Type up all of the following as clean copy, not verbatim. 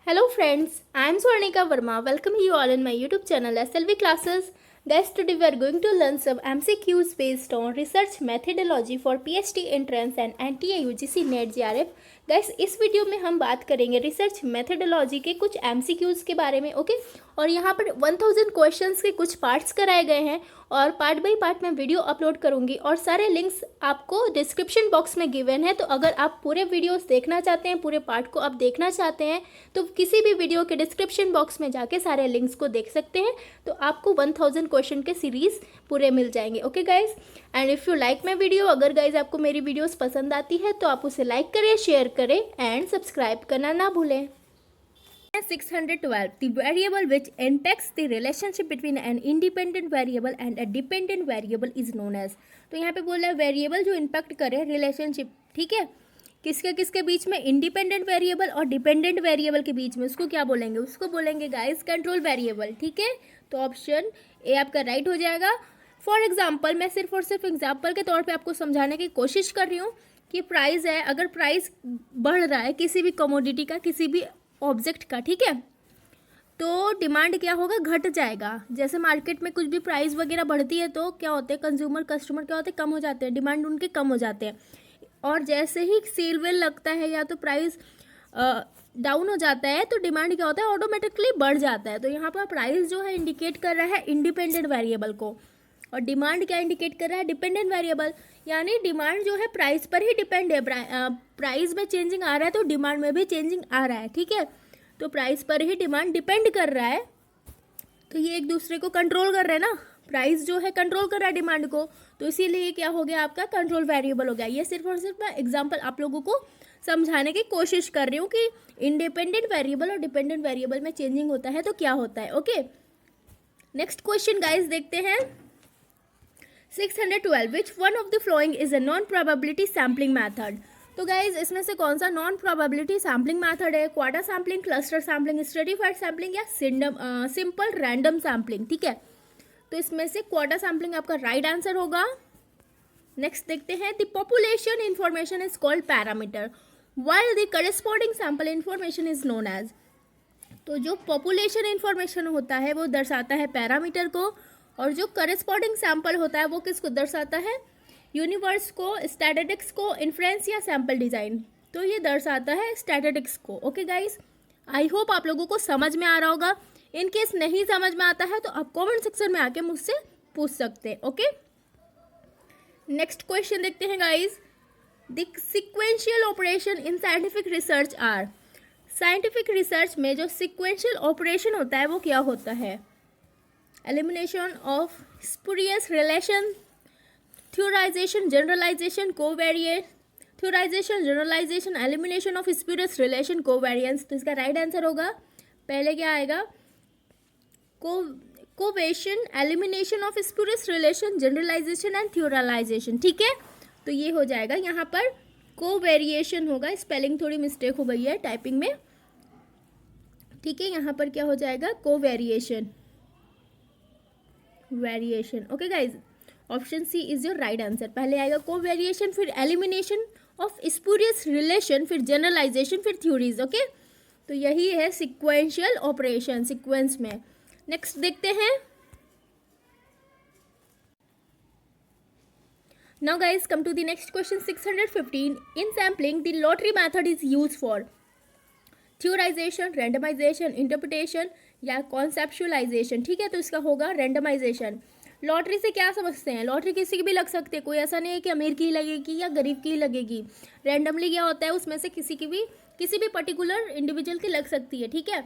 Hello friends, I am Swarnika Verma. Welcome you all in my YouTube channel SLV classes. Guys, today we are going to learn some MCQs based on research methodology for PhD entrance and NTA UGC NET JRF. Guys इस video में हम बात करेंगे research methodology के कुछ MCQs के बारे में, ओके। और यहाँ पर 1000 क्वेश्चंस के कुछ पार्ट्स कराए गए हैं और पार्ट बाय पार्ट मैं वीडियो अपलोड करूँगी और सारे लिंक्स आपको डिस्क्रिप्शन बॉक्स में गिवन है। तो अगर आप पूरे वीडियोस देखना चाहते हैं, पूरे पार्ट को आप देखना चाहते हैं, तो किसी भी वीडियो के डिस्क्रिप्शन बॉक्स में जाके सारे लिंक्स को देख सकते हैं। तो आपको 1000 क्वेश्चन के सीरीज़ पूरे मिल जाएंगे, okay guys. And if you like my video, अगर गाइज आपको मेरी वीडियोस पसंद आती है तो आप उसे लाइक करें, शेयर करें एंड सब्सक्राइब करना ना भूलें। 612 the variable which impacts the relationship between an independent variable and a dependent variable is known as। तो यहाँ पे बोला है वेरिएबल जो इम्पैक्ट करे रिलेशनशिप, ठीक है, किसके किसके बीच में, इंडिपेंडेंट वेरिएबल और डिपेंडेंट वेरिएबल के बीच में, उसको क्या बोलेंगे, उसको बोलेंगे गाइस कंट्रोल वेरिएबल, ठीक है। तो ऑप्शन ए आपका राइट हो जाएगा। फॉर एग्जाम्पल, मैं सिर्फ और सिर्फ एग्जाम्पल के तौर पे आपको समझाने की कोशिश कर रही हूँ कि प्राइस है, अगर प्राइस बढ़ रहा है किसी भी कमोडिटी का, किसी भी ऑब्जेक्ट का, ठीक है, तो डिमांड क्या होगा, घट जाएगा। जैसे मार्केट में कुछ भी प्राइस वगैरह बढ़ती है तो क्या होते हैं, कंज्यूमर कस्टमर क्या होते हैं, कम हो जाते हैं, डिमांड उनके कम हो जाते हैं। और जैसे ही सेल वेल लगता है या तो प्राइस डाउन हो जाता है तो डिमांड क्या होता है, ऑटोमेटिकली बढ़ जाता है। तो यहाँ पर प्राइस जो है इंडिकेट कर रहा है इंडिपेंडेंट वेरिएबल को और डिमांड क्या इंडिकेट कर रहा है, डिपेंडेंट वेरिएबल। यानी डिमांड जो है प्राइस पर ही डिपेंड है। प्राइस में चेंजिंग आ रहा है तो डिमांड में भी चेंजिंग आ रहा है, ठीक है। तो प्राइस पर ही डिमांड डिपेंड कर रहा है, तो ये एक दूसरे को कंट्रोल कर रहे हैं ना। प्राइस जो है कंट्रोल कर रहा है डिमांड को, तो इसीलिए क्या हो गया, आपका कंट्रोल वेरिएबल हो गया। ये सिर्फ और सिर्फ मैं एग्जांपल आप लोगों को समझाने की कोशिश कर रही हूँ कि इंडिपेंडेंट वेरिएबल और डिपेंडेंट वेरिएबल में चेंजिंग होता है तो क्या होता है, ओके। नेक्स्ट क्वेश्चन गाइस देखते हैं। 612 which one of the following is a non probability sampling method. तो गाइज इसमें से कौन सा नॉन प्रोबेबिलिटी सैम्पलिंग मैथड है, quarter sampling, cluster sampling, stratified sampling या सिंपल रैंडम सैम्पलिंग, ठीक है। तो इसमें से क्वार्टर सैम्पलिंग आपका राइट आंसर होगा। नेक्स्ट देखते हैं, the population information is called parameter while the corresponding sample information is known as. तो जो पॉपुलेशन इंफॉर्मेशन होता है वो दर्शाता है पैरामीटर को, और जो करस्पॉन्डिंग सैंपल होता है वो किसको दर्शाता है, यूनिवर्स को, स्टैटिस्टिक्स को, इन्फ्रेंस या सैंपल डिजाइन। तो ये दर्शाता है स्टैटिस्टिक्स को, ओके गाइस। आई होप आप लोगों को समझ में आ रहा होगा। इन केस नहीं समझ में आता है तो आप कमेंट सेक्शन में आके मुझसे पूछ सकते हैं, ओके। नेक्स्ट क्वेश्चन देखते हैं guys. The sequential operation in scientific research are. Scientific research में जो सिक्वेंशियल ऑपरेशन होता है वो क्या होता है, elimination of spurious relation, theorization, generalization, covariant, theorization, generalization, elimination of spurious relation, covariance. तो इसका राइट आंसर होगा, पहले क्या आएगा, covariation, elimination of spurious relation, generalization and theorization, ठीक है। तो ये हो जाएगा, यहाँ पर कोवेरिएशन होगा, स्पेलिंग थोड़ी मिस्टेक हो गई है टाइपिंग में, ठीक है। यहाँ पर क्या हो जाएगा, covariation, variation, okay guys. Option C is your right answer. पहले आएगा कोवेरिएशन, फिर एलिमिनेशन ऑफ स्पूरियस रिलेशन, फिर जनरलाइजेशन, फिर थ्योरीज, ओके। तो यही है सिक्वेंशियल ऑपरेशन, सीक्वेंस में। नेक्स्ट देखते हैं। Now guys come to the next question. 615 in sampling the lottery method is use for theorization, randomization, interpretation या कॉन्सेप्चुअलाइजेशन, ठीक है। तो इसका होगा रैंडमाइजेशन। लॉटरी से क्या समझते हैं, लॉटरी किसी की भी लग सकती है, कोई ऐसा नहीं है कि अमीर की ही लगेगी या गरीब की ही लगेगी। रैंडमली क्या होता है, उसमें से किसी भी पर्टिकुलर इंडिविजुअल की लग सकती है, ठीक है।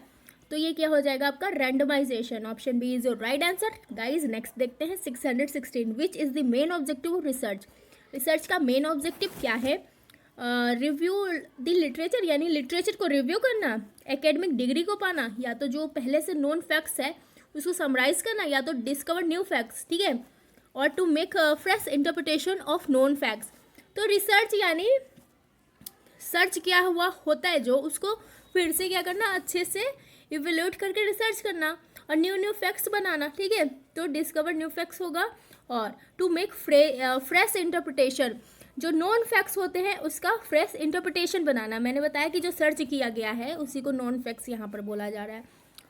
तो ये क्या हो जाएगा आपका randomization. Option B is your right answer guys. Next देखते हैं 616 which is the main objective of research. Research का मेन ऑब्जेक्टिव क्या है, रिव्यू द लिटरेचर, यानी लिटरेचर को रिव्यू करना, एकेडमिक डिग्री को पाना, या तो जो पहले से नोन फैक्ट्स है उसको समराइज करना, या तो डिस्कवर न्यू फैक्ट्स, ठीक है, और to make fresh interpretation of known facts. तो रिसर्च यानी सर्च किया हुआ होता है जो, उसको फिर से क्या करना, अच्छे से इवेल्यूएट करके रिसर्च करना और न्यू फैक्ट्स बनाना, ठीक है। तो डिस्कवर न्यू फैक्ट्स होगा, और टू मेक फ्रेश इंटरप्रिटेशन, जो नॉन फैक्ट्स होते हैं उसका फ्रेश इंटरप्रिटेशन बनाना। मैंने बताया कि जो सर्च किया गया है उसी को नॉन फैक्ट्स यहाँ पर बोला जा रहा है,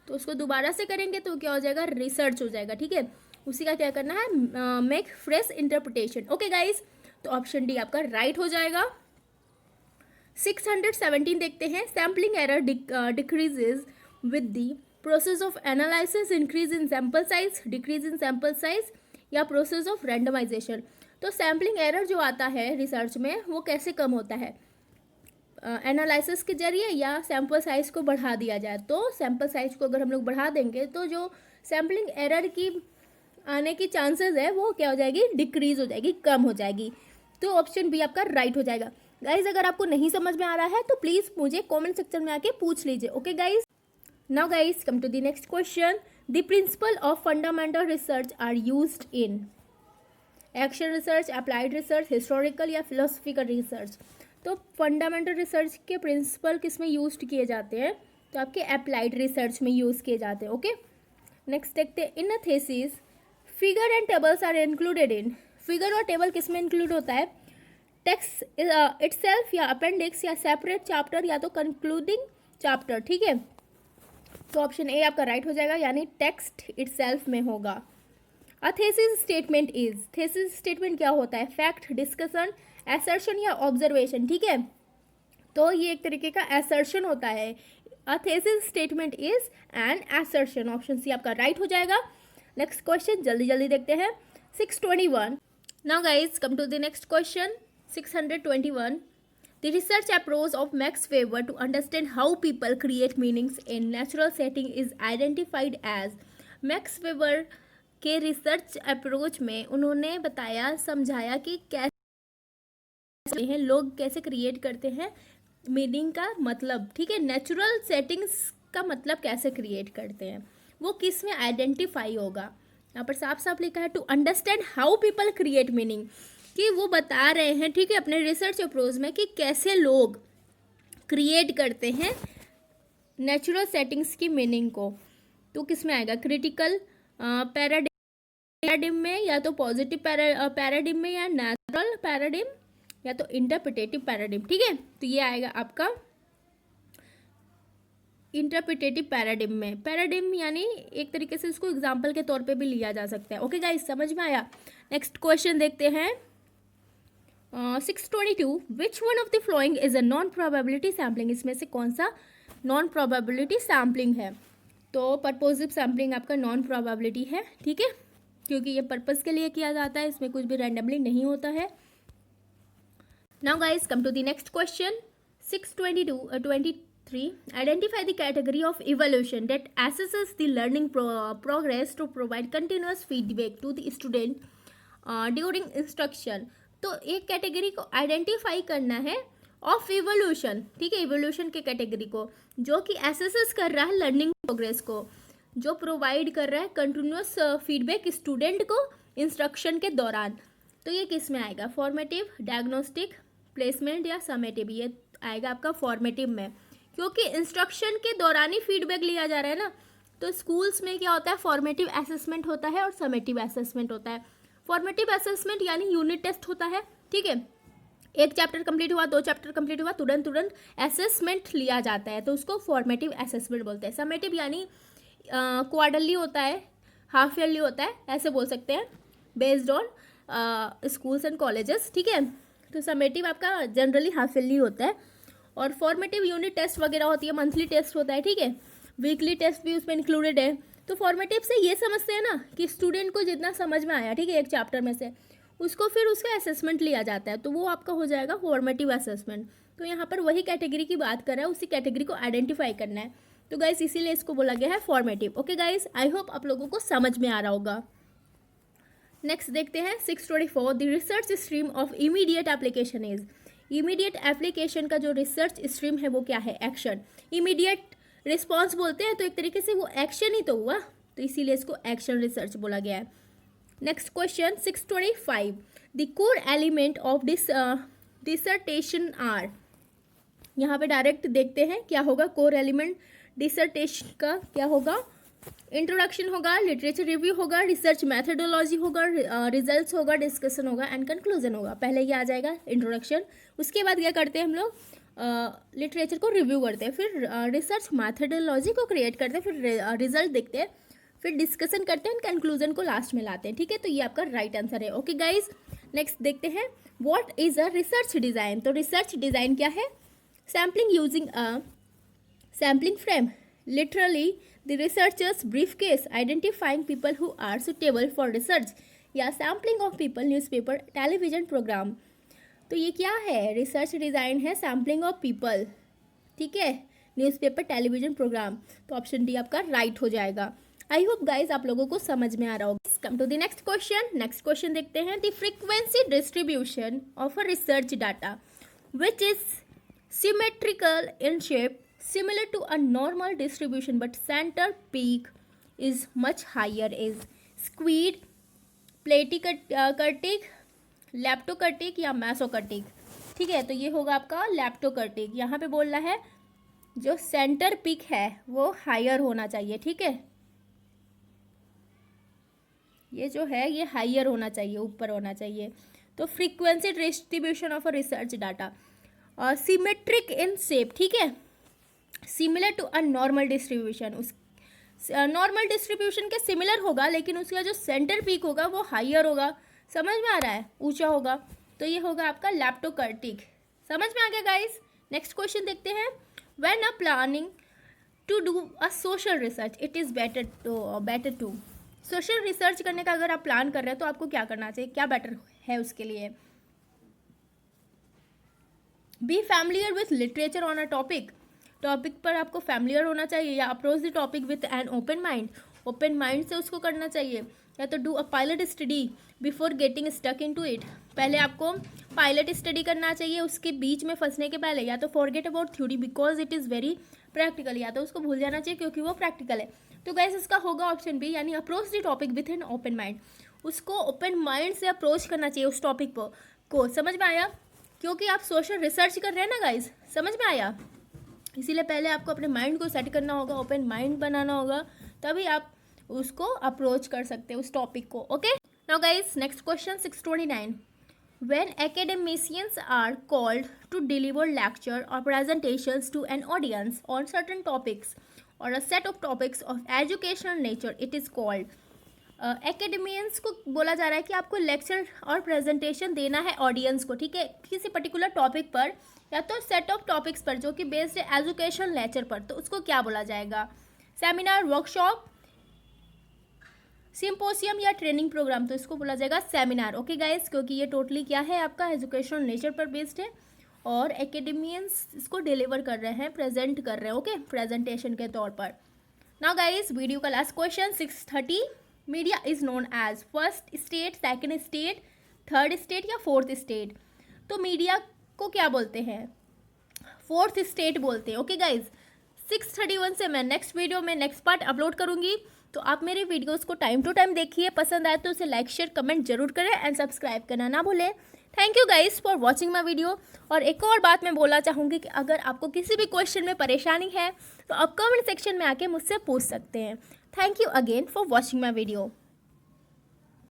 तो उसको दोबारा से करेंगे तो क्या हो जाएगा, रिसर्च हो जाएगा। ठीक है, उसी का क्या करना है, make fresh interpretation. Okay guys, तो ऑप्शन डी आपका राइट हो जाएगा। 617 देखते हैं, sampling error decreases with the process of analysis, increase in sample size, decrease in sample size या प्रोसेस ऑफ रैंडमाइजेशन। तो सैम्पलिंग एरर जो आता है रिसर्च में वो कैसे कम होता है, एनालिसिस के जरिए या सैम्पल साइज को बढ़ा दिया जाए। तो सैम्पल साइज को अगर हम लोग बढ़ा देंगे तो जो सैम्पलिंग एरर की आने की चांसेस है वो क्या हो जाएगी, डिक्रीज हो जाएगी, कम हो जाएगी। तो ऑप्शन बी आपका राइट हो जाएगा। गाइज अगर आपको नहीं समझ में आ रहा है तो प्लीज़ मुझे कमेंट सेक्शन में आके पूछ लीजिए। Okay guys, now guys come to the next question. The principle of fundamental research are used in action research, applied research, historical या फिलोसफिकल रिसर्च। तो फंडामेंटल रिसर्च के प्रिंसिपल किस में यूज किए जाते हैं, तो आपके अप्लाइड रिसर्च में यूज़ किए जाते हैं। ओके, नेक्स्ट देखते हैं, in a thesis figure and tables are included in. Figure और टेबल किस में इंक्लूड होता है, टेक्स्ट इटसेल्फ या अपेंडिक्स या सेपरेट चैप्टर या तो कंक्लूडिंग चैप्टर। ठीक है, तो ऑप्शन ए आपका राइट हो जाएगा, यानी टेक्स्ट इटसेल्फ में होगा। अ thesis statement is, thesis statement क्या होता है, फैक्ट, डिस्कशन, असर्शन या ऑब्जर्वेशन। ठीक है, तो ये एक तरीके का असर्शन होता है। A thesis statement is an assertion. Option C आपका राइट हो जाएगा। नेक्स्ट क्वेश्चन जल्दी जल्दी देखते हैं। 621, now guys come to the next question. 621, the research approach of Max Weber to understand how people create meanings in natural setting is identified as। Max weber के research approach में उन्होंने बताया, समझाया कि कैसे हैं लोग कैसे क्रिएट करते हैं मीनिंग का मतलब। ठीक है, नेचुरल सेटिंग्स का मतलब कैसे क्रिएट करते हैं वो किस में आइडेंटिफाई होगा। यहाँ पर साफ साफ लिखा है to understand how people create meaning, कि वो बता रहे हैं, ठीक है, अपने रिसर्च अप्रोच में कि कैसे लोग क्रिएट करते हैं नेचुरल सेटिंग्स की मीनिंग को। तो किस में आएगा, क्रिटिकल पैराडिम में या तो पॉजिटिव पैराडिम में या नेचुरल पैराडिम या तो इंटरप्रिटेटिव पैराडिम। ठीक है, तो ये आएगा आपका इंटरप्रिटेटिव पैराडिम में। पैराडिम यानी एक तरीके से इसको एग्जाम्पल के तौर पे भी लिया जा सकता है। ओके गाइस, समझ में आया। नेक्स्ट क्वेश्चन देखते हैं। 622, विच one of the following is a non probability sampling. इसमें से कौन सा नॉन प्रोबेबिलिटी सैम्पलिंग है, तो परपोजिव सैम्पलिंग आपका नॉन प्रोबेबिलिटी है। ठीक है, क्योंकि ये पर्पस के लिए किया जाता है, इसमें कुछ भी रैंडमली नहीं होता है। Now guys come to the next question. 623, identify the category of evaluation that assesses the learning progress to provide continuous feedback to the student during instruction। तो एक कैटेगरी को आइडेंटिफाई करना है ऑफ इवोल्यूशन। ठीक है, इवोल्यूशन के category को जो कि एसेस कर रहा है लर्निंग प्रोग्रेस को, जो प्रोवाइड कर रहा है कंटिन्यूस फीडबैक स्टूडेंट को इंस्ट्रक्शन के दौरान। तो ये किस में आएगा, फॉर्मेटिव, डायग्नोस्टिक, प्लेसमेंट या समेटिव। ये आएगा आपका फॉर्मेटिव में, क्योंकि इंस्ट्रक्शन के दौरान ही फीडबैक लिया जा रहा है ना। तो स्कूल्स में क्या होता है, फॉर्मेटिव असेसमेंट होता है और समेटिव असेसमेंट होता है। फॉर्मेटिव असेसमेंट यानी यूनिट टेस्ट होता है। ठीक है, एक चैप्टर कंप्लीट हुआ, 2 चैप्टर कंप्लीट हुआ, तुरंत असेसमेंट लिया जाता है, तो उसको फॉर्मेटिव असेसमेंट बोलते हैं। समेटिव यानी क्वार्टरली होता है, हाफ ईयरली होता है, ऐसे बोल सकते हैं, based on schools and colleges. ठीक है, तो समेटिव आपका जनरली हाफ ईयरली होता है और फॉर्मेटिव यूनिट टेस्ट वगैरह होती है, मंथली टेस्ट होता है। ठीक है, वीकली टेस्ट भी उसमें इंक्लूडेड है। तो फॉर्मेटिव से ये समझते हैं ना कि स्टूडेंट को जितना समझ में आया, ठीक है, एक चैप्टर में से, उसको फिर उसका असेसमेंट लिया जाता है, तो वो आपका हो जाएगा फॉर्मेटिव असेसमेंट। तो यहाँ पर वही कैटेगरी की बात कर रहा है, उसी कैटेगरी को आइडेंटिफाई करना है। तो गाइस इसीलिए इसको बोला गया है formative. Okay guys, I hope आप लोगों को समझ में आ रहा होगा। नेक्स्ट देखते हैं 624, the research stream of immediate application is. Immediate application का जो रिसर्च स्ट्रीम है वो क्या है, एक्शन। इमीडिएट रिस्पॉन्स बोलते हैं, तो एक तरीके से वो एक्शन ही तो हुआ, तो इसीलिए इसको एक्शन रिसर्च बोला गया है। Next question 625, the core element of dissertation are. यहाँ पे डायरेक्ट देखते हैं क्या होगा, कोर एलिमेंट डिसर्टेशन का क्या होगा, इंट्रोडक्शन होगा, लिटरेचर रिव्यू होगा, रिसर्च मैथडोलॉजी होगा, रिजल्ट्स होगा, डिस्कशन होगा एंड कंक्लूजन होगा। पहले ये आ जाएगा इंट्रोडक्शन, उसके बाद क्या करते हैं हम लोग, लिटरेचर को रिव्यू करते हैं, फिर रिसर्च मैथडोलॉजी को क्रिएट करते हैं, फिर रिजल्ट देखते हैं, फिर डिस्कशन करते हैं, कंक्लूजन को लास्ट में लाते हैं। ठीक है, तो ये आपका राइट आंसर है। ओके गाइज, नेक्स्ट देखते हैं what is a research design. तो रिसर्च डिज़ाइन क्या है? Sampling using a sampling frame, literally the researchers brief case, identifying people who are suitable for research, या sampling of people, newspaper, television programme. तो ये क्या है? रिसर्च डिज़ाइन है sampling of people, ठीक है, न्यूज़पेपर, टेलीविजन प्रोग्राम। तो option D आपका राइट हो जाएगा। आई होप गाइज आप लोगों को समझ में आ रहा होगा। Come to the next question. Next question देखते हैं, the frequency distribution of a research data which is symmetrical in shape, similar to a normal distribution but center peak is much higher is squid, प्लेटिकर्टिक, लैप्टोकर्टिक या मैसोकर्टिक। ठीक है, तो ये होगा आपका लैप्टोकर्टिक। यहाँ पे बोल रहा है जो सेंटर पिक है वो हायर होना चाहिए। ठीक है, ये जो है ये हायर होना चाहिए, ऊपर होना चाहिए। तो frequency distribution of a research data symmetric in shape, ठीक है, similar to a normal distribution, उस नॉर्मल डिस्ट्रीब्यूशन के सिमिलर होगा लेकिन उसका जो सेंटर पीक होगा वो हायर होगा। समझ में आ रहा है? ऊंचा होगा। तो ये होगा आपका लैप्टोकर्टिक। समझ में आ गया गाइस? नेक्स्ट क्वेश्चन देखते हैं, when a planning to do a social research it is better to. Social research करने का अगर आप प्लान कर रहे हैं तो आपको क्या करना चाहिए, क्या बेटर है उसके लिए? Be familiar with literature on a topic, topic पर आपको फैमिलियर होना चाहिए, या approach the topic with an open mind, open mind से उसको करना चाहिए, या तो do a pilot study before getting stuck into it, पहले आपको पायलट स्टडी करना चाहिए उसके बीच में फंसने के पहले, या तो forget about theory because it is very practical, या तो उसको भूल जाना चाहिए क्योंकि वो प्रैक्टिकल है। तो गाइस इसका होगा ऑप्शन बी, यानी approach the topic with an open mind, उसको ओपन माइंड से अप्रोच करना चाहिए उस टॉपिक को। समझ में आया? क्योंकि आप सोशल रिसर्च कर रहे हैं ना गाइस, समझ में आया? इसीलिए पहले आपको अपने माइंड को सेट करना होगा, ओपन माइंड बनाना होगा, तभी आप उसको अप्रोच कर सकते हैं उस टॉपिक को। Okay, now guys next question 629, when academicians are called to deliver lecture और presentations to an audience on certain topics और a set of topics of educational nature it is called. Academicians को बोला जा रहा है कि आपको लेक्चर और प्रेजेंटेशन देना है ऑडियंस को, ठीक है, किसी पर्टिकुलर टॉपिक पर या तो सेट ऑफ टॉपिक्स पर जो कि बेस्ड है एजुकेशनल नेचर पर, तो उसको क्या बोला जाएगा? सेमिनार, वर्कशॉप, सिम्पोसियम या ट्रेनिंग प्रोग्राम, तो इसको बोला जाएगा सेमिनार। ओके गाइस, क्योंकि ये टोटली क्या है आपका एजुकेशनल नेचर पर बेस्ड है और एकेडमियंस इसको डिलीवर कर रहे हैं, प्रेजेंट कर रहे हैं, ओके, प्रेजेंटेशन के तौर पर। नाउ गाइस वीडियो का last question 630, media is known as first state, second state, third state या फोर्थ स्टेट। तो मीडिया को क्या बोलते हैं? फोर्थ स्टेट बोलते हैं। ओके गाइज, 631 से मैं नेक्स्ट वीडियो में नेक्स्ट पार्ट अपलोड करूंगी, तो आप मेरे वीडियोस को टाइम टू टाइम देखिए, पसंद आए तो उसे लाइक शेयर कमेंट जरूर करें एंड सब्सक्राइब करना ना भूलें। Thank you guys for watching my video. और एक और बात मैं बोलना चाहूँगी कि अगर आपको किसी भी क्वेश्चन में परेशानी है तो आप कमेंट सेक्शन में आके मुझसे पूछ सकते हैं। Thank you again for watching my video.